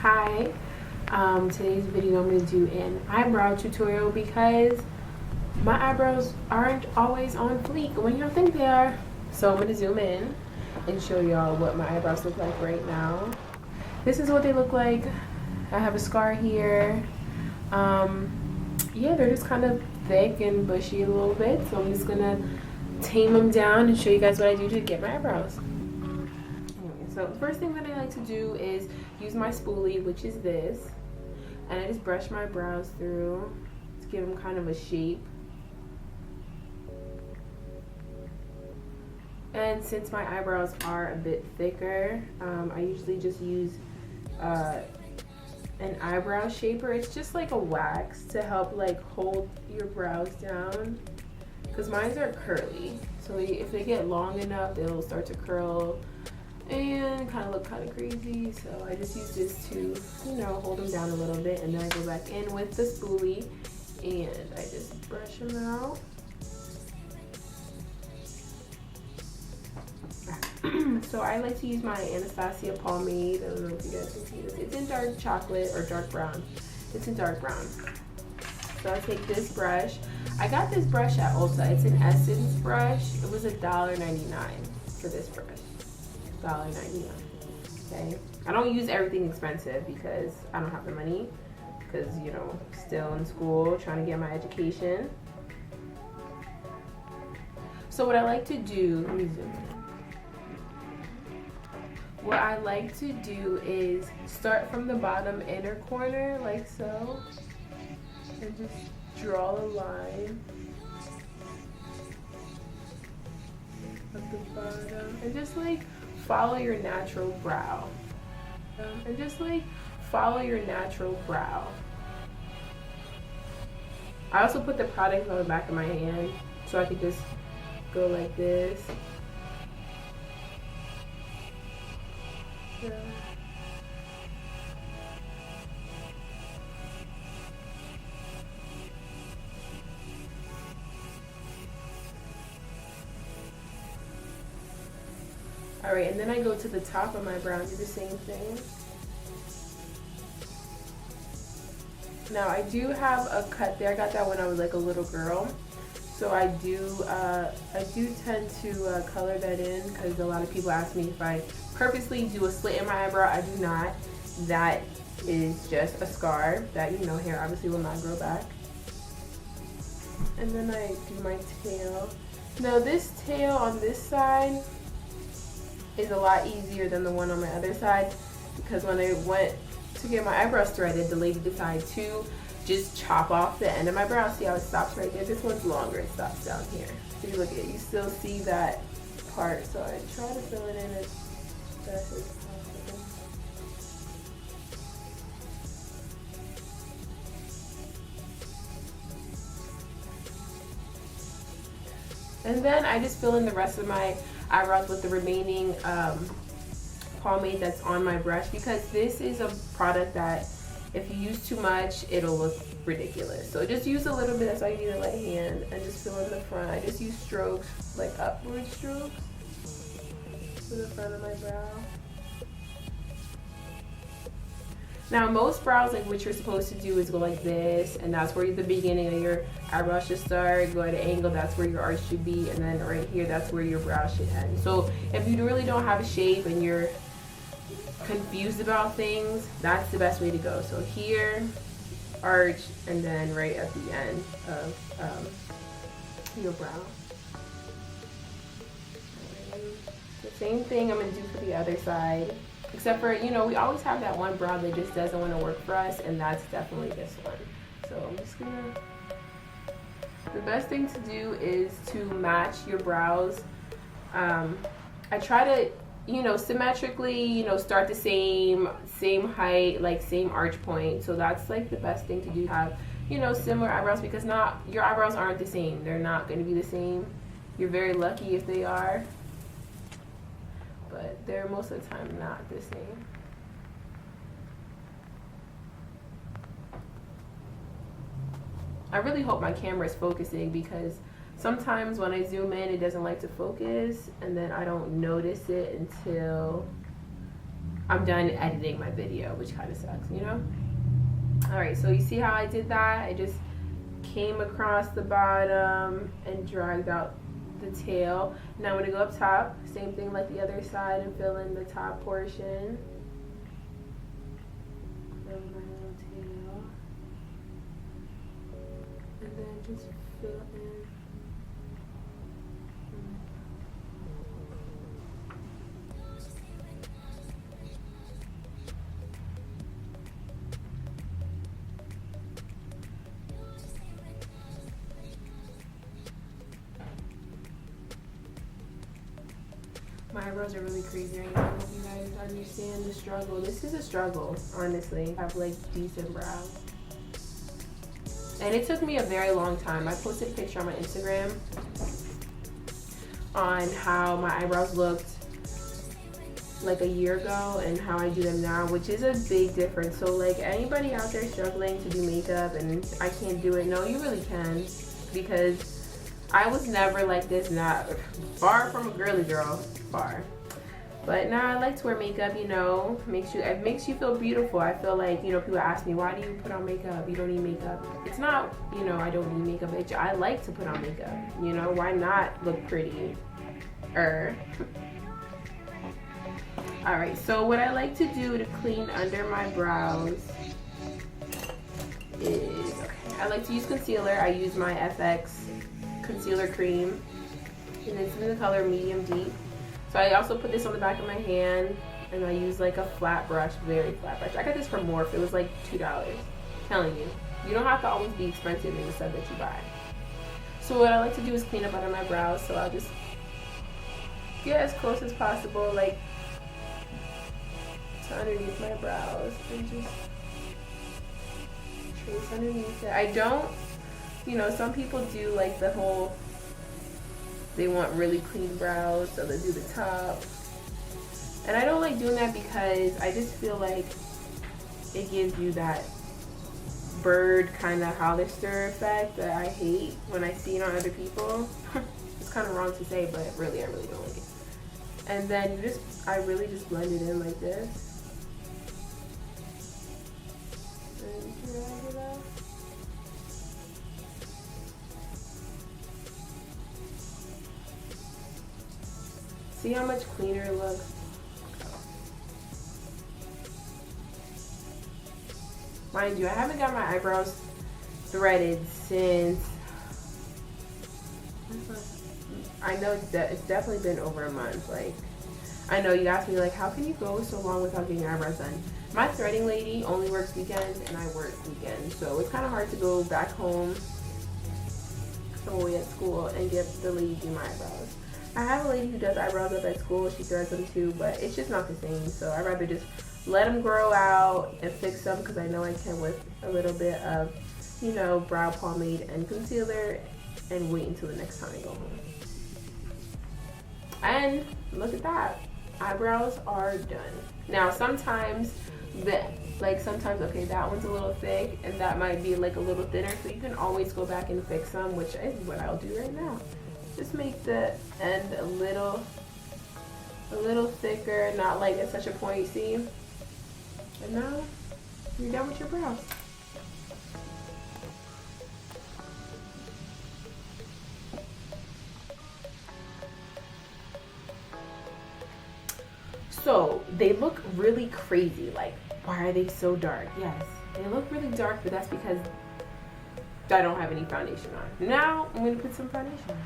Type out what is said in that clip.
Hi, today's video I'm going to do an eyebrow tutorial because my eyebrows aren't always on fleek when y'all think they are. So I'm going to zoom in and show y'all what my eyebrows look like right now. This is what they look like. I have a scar here. Yeah, they're just kind of thick and bushy a little bit, so I'm just going to tame them down and show you guys what I do to get my eyebrows. So the first thing that I like to do is use my spoolie, which is this, and I just brush my brows through to give them kind of a shape. And since my eyebrows are a bit thicker, I usually just use an eyebrow shaper. It's just like a wax to help like hold your brows down, because mine are curly, so if they get long enough they'll start to curl and kind of look kind of crazy. So I just use this to, you know, hold them down a little bit, and then I go back in with the spoolie and I just brush them out. So I like to use my Anastasia pomade. I don't know if you guys can see this. It's in dark chocolate or dark brown. It's in dark brown. So I take this brush. I got this brush at Ulta. It's an Essence brush. It was $1.99 for this brush. $1.99. Okay. I don't use everything expensive because I don't have the money. Because, you know, still in school, trying to get my education. So what I like to do, let me zoom in. What I like to do is start from the bottom inner corner, like so, and just draw a line at the bottom, and just like follow your natural brow, and just like follow your natural brow. I also put the product on the back of my hand so I could just go like this. Yeah. All right, and then I go to the top of my brow and do the same thing. Now I do have a cut there. I got that when I was like a little girl. So I do tend to color that in, because a lot of people ask me if I purposely do a slit in my eyebrow. I do not. That is just a scar that, you know, hair obviously will not grow back. And then I do my tail. Now this tail on this side is a lot easier than the one on my other side, because when I went to get my eyebrows threaded, the lady decided to just chop off the end of my brow. See how it stops right there? This one's longer, it stops down here. So you look at it, you still see that part. So I try to fill it in as best as possible. And then I just fill in the rest of my eyebrows with the remaining pomade that's on my brush, because this is a product that if you use too much, it'll look ridiculous. So just use a little bit. That's why you need a light hand, and just fill in the front. I just use strokes, like upward strokes, to the front of my brow. Now most brows, like what you're supposed to do is go like this, and that's where the beginning of your eyebrow should start. Go at an angle, that's where your arch should be, and then right here, that's where your brow should end. So if you really don't have a shape and you're confused about things, that's the best way to go. So here, arch, and then right at the end of your brow. The same thing I'm going to do for the other side, except for, you know, we always have that one brow that just doesn't want to work for us, and that's definitely this one. So I'm just gonna, the best thing to do is to match your brows. I try to, you know, symmetrically, you know, start the same height, like same arch point. So that's like the best thing to do, have, you know, similar eyebrows, because not, your eyebrows aren't the same. They're not going to be the same. You're very lucky if they are, but they're most of the time not the same. I really hope my camera is focusing, because sometimes when I zoom in, it doesn't like to focus, and then I don't notice it until I'm done editing my video, which kind of sucks, you know? All right, so you see how I did that? I just came across the bottom and dragged out the tail. Now I'm gonna go up top, same thing like the other side, and fill in the top portion. Fill my little tail. And then just fill in. My eyebrows are really crazy right now. I hope you guys understand the struggle. This is a struggle, honestly. I have like decent brows. And it took me a very long time. I posted a picture on my Instagram on how my eyebrows looked like a year ago and how I do them now, which is a big difference. So like anybody out there struggling to do makeup and I can't do it, no, you really can, because I was never like this, not far from a girly girl, far. But now I like to wear makeup, you know, it makes you feel beautiful. I feel like, you know, people ask me, why do you put on makeup? You don't need makeup. It's not, you know, I don't need makeup. I like to put on makeup, you know, why not look pretty? All right, so what I like to do to clean under my brows is, I like to use concealer. I use my FX concealer cream, and it's in the color medium deep. So I also put this on the back of my hand, and I use like a flat brush, very flat brush. I got this from Morphe. It was like $2. Telling you, you don't have to always be expensive in the stuff that you buy. So what I like to do is clean up under my brows. So I'll just get as close as possible, like to underneath my brows, and just trace underneath it. I don't, you know, some people do like the whole, they want really clean brows, so they do the top. And I don't like doing that because I just feel like it gives you that bird kind of Hollister effect that I hate when I see it on other people. It's kind of wrong to say, but really, I really don't like it. And then I really just blend it in like this. And drag it out. See how much cleaner it looks? Mind you, I haven't got my eyebrows threaded since, I know that it's definitely been over a month. Like, I know you asked me like, how can you go so long without getting your eyebrows done? My threading lady only works weekends and I work weekends, so it's kind of hard to go back home away at school and get the lady to do my eyebrows. I have a lady who does eyebrows up at school. She threads them too, but it's just not the same. So I'd rather just let them grow out and fix them, because I know I can with a little bit of, you know, brow pomade and concealer, and wait until the next time I go home. And look at that. Eyebrows are done. Now sometimes okay, that one's a little thick and that might be like a little thinner, so you can always go back and fix them, which is what I'll do right now. Just make the end a little thicker, not like at such a point, see? And now you're done with your brows. So they look really crazy. Like, why are they so dark? Yes, they look really dark, but that's because I don't have any foundation on. Now I'm gonna put some foundation on.